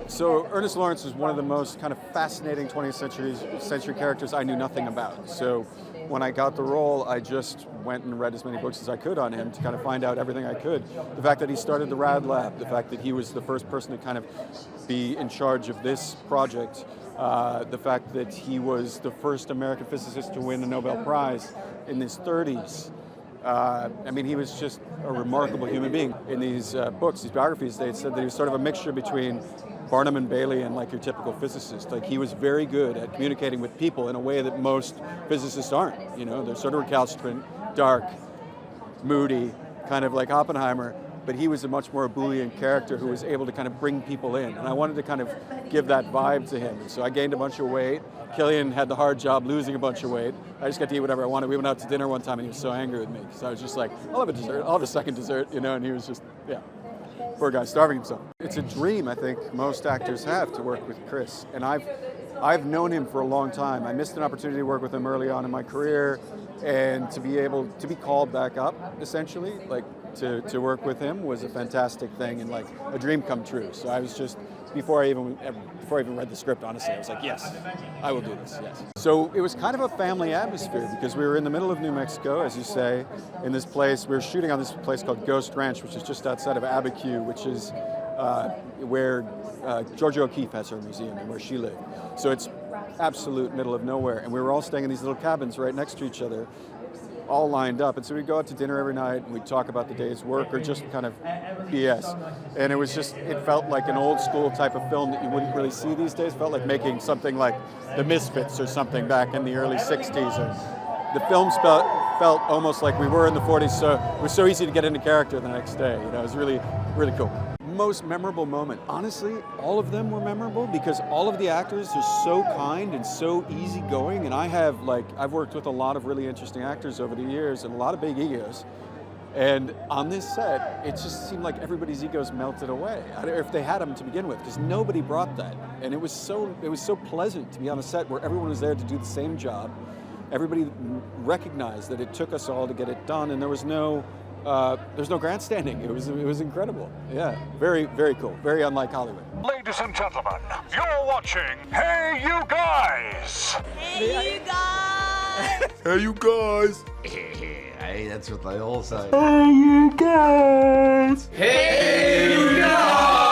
So Ernest Lawrence was one of the most kind of fascinating 20th century characters I knew nothing about. So when I got the role, I just went and read as many books as I could on him to kind of find out everything I could. The fact that he started the Rad Lab, the fact that he was the first person to kind of be in charge of this project, the fact that he was the first American physicist to win a Nobel Prize in his 30s. I mean, he was just a remarkable human being. In these books, these biographies, they said that he was sort of a mixture between Barnum and Bailey and like your typical physicist. Like, he was very good at communicating with people in a way that most physicists aren't. You know, they're sort of recalcitrant, dark, moody, kind of like Oppenheimer, but he was a much more ebullient character who was able to kind of bring people in. And I wanted to kind of give that vibe to him. And so I gained a bunch of weight. Cillian had the hard job losing a bunch of weight. I just got to eat whatever I wanted. We went out to dinner one time and he was so angry with me because I was just like, I'll have a dessert, I'll have a second dessert, you know, and he was just, yeah. Poor guy, starving himself. It's a dream I think most actors have to work with Chris, and I've known him for a long time. I missed an opportunity to work with him early on in my career, and to be able to be called back up, essentially, like to work with him was a fantastic thing and like a dream come true. So I was just, before I even read the script, honestly, I was like, yes, I will do this, yes. So it was kind of a family atmosphere because we were in the middle of New Mexico, as you say, in this place. We were shooting on this place called Ghost Ranch, which is just outside of Abiquiu, which is where Georgia O'Keeffe has her museum and where she lived. So it's absolute middle of nowhere. And we were all staying in these little cabins right next to each other, all lined up. And so we'd go out to dinner every night and we'd talk about the day's work or just kind of BS. And it was just, it felt like an old school type of film that you wouldn't really see these days. It felt like making something like The Misfits or something back in the early 60s. Or the films felt almost like we were in the 40s, so it was so easy to get into character the next day. You know, it was really, really cool. Most memorable moment, honestly, all of them were memorable because all of the actors are so kind and so easygoing, and I've worked with a lot of really interesting actors over the years and a lot of big egos, and on this set it just seemed like everybody's egos melted away, if they had them to begin with, because nobody brought that, and it was so pleasant to be on a set where everyone was there to do the same job. Everybody recognized that it took us all to get it done, and there's no grandstanding. It was incredible. Yeah, very, very cool. Very unlike Hollywood. Ladies and gentlemen, you're watching Hey You Guys! Hey, you guys! Hey, you guys! Hey, that's what they all say. Hey, you guys! Hey, you guys!